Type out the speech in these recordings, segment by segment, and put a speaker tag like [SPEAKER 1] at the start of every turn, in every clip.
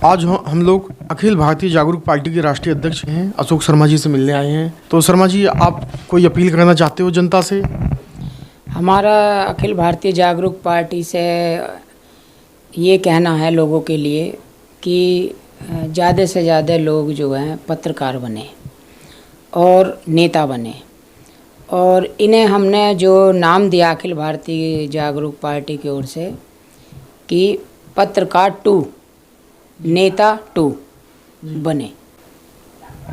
[SPEAKER 1] आज हम लोग अखिल भारतीय जागरूक पार्टी के राष्ट्रीय अध्यक्ष हैं अशोक शर्मा जी से मिलने आए हैं। तो शर्मा जी, आप कोई अपील करना चाहते हो जनता से?
[SPEAKER 2] हमारा अखिल भारतीय जागरूक पार्टी से ये कहना है लोगों के लिए कि ज़्यादा से ज़्यादा लोग जो हैं पत्रकार बने और नेता बने। और इन्हें हमने जो नाम दिया अखिल भारतीय जागरूक पार्टी की ओर से कि पत्रकार 2 नेता 2 बने।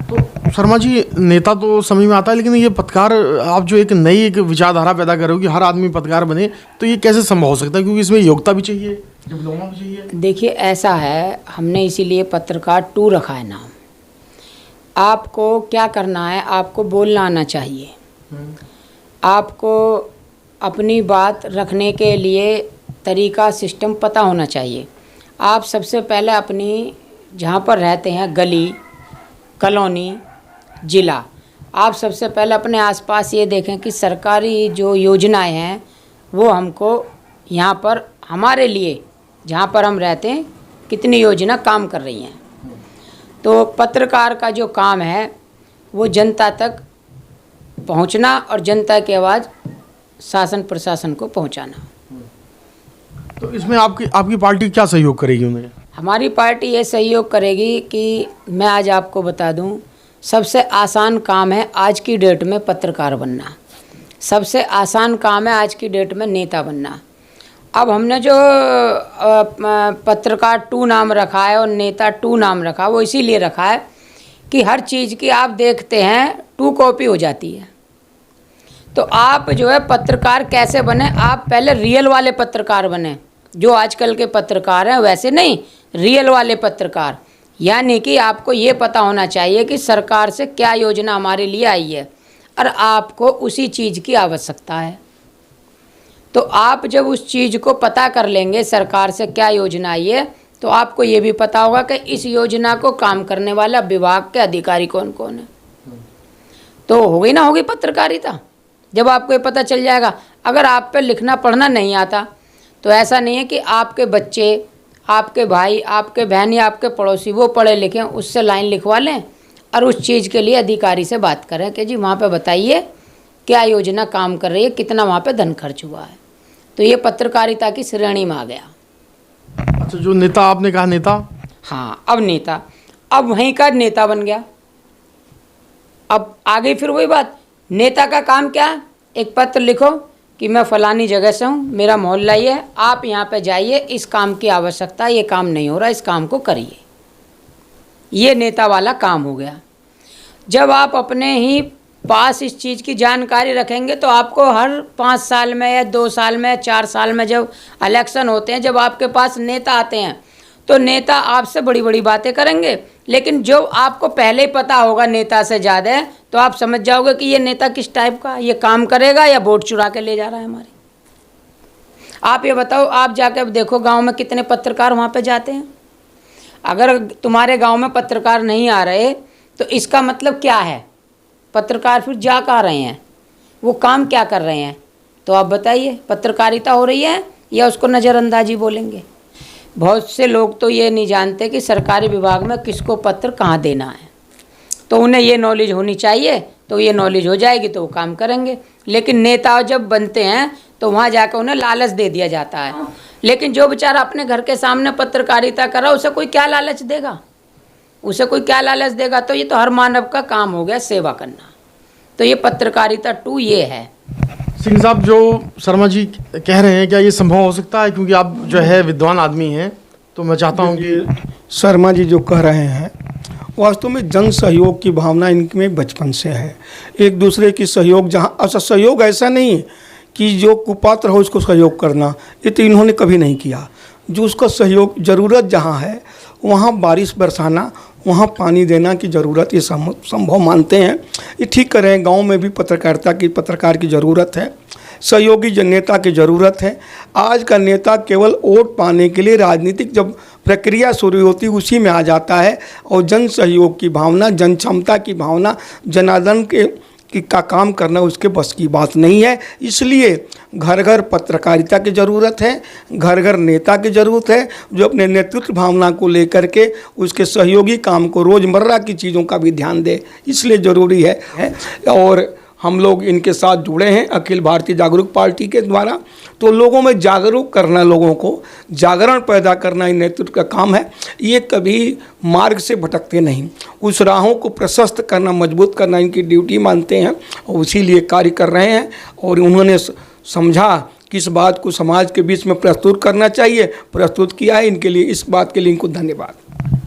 [SPEAKER 1] तो शर्मा जी, नेता तो समझ में आता है, लेकिन ये पत्रकार, आप जो एक नई एक विचारधारा पैदा कर रहे हो कि हर आदमी पत्रकार बने, तो ये कैसे संभव हो सकता है? क्योंकि इसमें योग्यता भी चाहिए, डिप्लोमा भी चाहिए।
[SPEAKER 2] देखिए, ऐसा है, हमने इसीलिए पत्रकार 2 रखा है नाम। आपको क्या करना है, आपको बोलना आना चाहिए, आपको अपनी बात रखने के लिए तरीका सिस्टम पता होना चाहिए। आप सबसे पहले अपनी जहाँ पर रहते हैं गली, कॉलोनी, ज़िला, आप सबसे पहले अपने आसपास ये देखें कि सरकारी जो योजनाएं हैं वो हमको यहाँ पर हमारे लिए जहाँ पर हम रहते हैं कितनी योजना काम कर रही हैं। तो पत्रकार का जो काम है वो जनता तक पहुँचना और जनता की आवाज़ शासन प्रशासन को पहुँचाना।
[SPEAKER 1] तो इसमें आपकी पार्टी क्या सहयोग करेगी उन्हें?
[SPEAKER 2] हमारी पार्टी ये सहयोग करेगी कि मैं आज आपको बता दूं, सबसे आसान काम है आज की डेट में पत्रकार बनना, सबसे आसान काम है आज की डेट में नेता बनना। अब हमने जो पत्रकार 2 नाम रखा है और नेता 2 नाम रखा, वो इसीलिए रखा है कि हर चीज़ की आप देखते हैं 2 कॉपी हो जाती है। तो आप जो है पत्रकार कैसे बने, आप पहले रियल वाले पत्रकार बने। जो आजकल के पत्रकार हैं वैसे नहीं, रियल वाले पत्रकार। यानी कि आपको ये पता होना चाहिए कि सरकार से क्या योजना हमारे लिए आई है और आपको उसी चीज़ की आवश्यकता है। तो आप जब उस चीज़ को पता कर लेंगे सरकार से क्या योजना आई है, तो आपको ये भी पता होगा कि इस योजना को काम करने वाला विभाग के अधिकारी कौन कौन है। तो हो गई ना, होगी पत्रकारिता। जब आपको ये पता चल जाएगा, अगर आप पे लिखना पढ़ना नहीं आता तो ऐसा नहीं है कि आपके बच्चे, आपके भाई, आपके बहन या आपके पड़ोसी वो पढ़े लिखे, उससे लाइन लिखवा लें और उस चीज़ के लिए अधिकारी से बात करें कि जी वहाँ पे बताइए क्या योजना काम कर रही है, कितना वहाँ पे धन खर्च हुआ है। तो ये पत्रकारिता की श्रेणी में आ गया।
[SPEAKER 1] अच्छा, जो नेता आपने कहा, नेता,
[SPEAKER 2] हाँ, अब नेता, अब वहीं का नेता बन गया। अब आ गई फिर वही बात, नेता का काम क्या है? एक पत्र लिखो कि मैं फ़लानी जगह से हूँ, मेरा मोहल्ला ये है, आप यहाँ पे जाइए, इस काम की आवश्यकता, ये काम नहीं हो रहा, इस काम को करिए। ये नेता वाला काम हो गया। जब आप अपने ही पास इस चीज़ की जानकारी रखेंगे तो आपको हर 5 साल में या 2 साल में, 4 साल में जब इलेक्शन होते हैं, जब आपके पास नेता आते हैं तो नेता आपसे बड़ी बड़ी बातें करेंगे। लेकिन जो आपको पहले ही पता होगा नेता से ज़्यादा, तो आप समझ जाओगे कि ये नेता किस टाइप का, ये काम करेगा या वोट चुरा के ले जा रहा है हमारे। आप ये बताओ, आप जाके देखो गांव में कितने पत्रकार वहाँ पे जाते हैं। अगर तुम्हारे गांव में पत्रकार नहीं आ रहे तो इसका मतलब क्या है? पत्रकार फिर जा कहाँ रहे हैं, वो काम क्या कर रहे हैं? तो आप बताइए, पत्रकारिता हो रही है या उसको नज़रअंदाजी बोलेंगे? बहुत से लोग तो ये नहीं जानते कि सरकारी विभाग में किसको पत्र कहाँ देना है। तो उन्हें ये नॉलेज होनी चाहिए, तो ये नॉलेज हो जाएगी तो वो काम करेंगे। लेकिन नेता जब बनते हैं तो वहाँ जाकर उन्हें लालच दे दिया जाता है। लेकिन जो बेचारा अपने घर के सामने पत्रकारिता कर रहा है, उसे कोई क्या लालच देगा? उसे कोई क्या लालच देगा? तो ये तो हर मानव का काम हो गया, सेवा करना। तो ये पत्रकारिता 2 ये है।
[SPEAKER 1] सिंह साहब, जो शर्मा जी कह रहे हैं, क्या ये संभव हो सकता है? क्योंकि आप जो है विद्वान आदमी हैं, तो मैं चाहता हूँ कि
[SPEAKER 3] शर्मा जी जो कह रहे हैं वास्तव में जन सहयोग की भावना इनमें बचपन से है। एक दूसरे की सहयोग, जहाँ अच्छा सहयोग ऐसा नहीं है कि जो कुपात्र हो उसको सहयोग करना, ये तो इन्होंने कभी नहीं किया। जो उसका सहयोग ज़रूरत जहाँ है वहाँ बारिश बरसाना, वहाँ पानी देना की ज़रूरत, ये संभव मानते हैं। ये ठीक कर रहे हैं। गाँव में भी पत्रकार की ज़रूरत है, सहयोगी जन नेता की ज़रूरत है। आज का नेता केवल वोट पाने के लिए राजनीतिक जब प्रक्रिया शुरू होती है उसी में आ जाता है, और जन सहयोग की भावना, जन क्षमता की भावना, जनार्दन के का काम करना उसके बस की बात नहीं है। इसलिए घर घर पत्रकारिता की ज़रूरत है, घर घर नेता की ज़रूरत है जो अपने नेतृत्व भावना को लेकर के उसके सहयोगी काम को, रोज़मर्रा की चीज़ों का भी ध्यान दे, इसलिए ज़रूरी है। और हम लोग इनके साथ जुड़े हैं अखिल भारतीय जागरूक पार्टी के द्वारा। तो लोगों में जागरूक करना, लोगों को जागरण पैदा करना इन नेतृत्व का काम है। ये कभी मार्ग से भटकते नहीं, उस राहों को प्रशस्त करना, मजबूत करना इनकी ड्यूटी मानते हैं और उसी लिए कार्य कर रहे हैं। और उन्होंने समझा कि इस बात को समाज के बीच में प्रस्तुत करना चाहिए, प्रस्तुत किया है। इनके लिए, इस बात के लिए इनको धन्यवाद।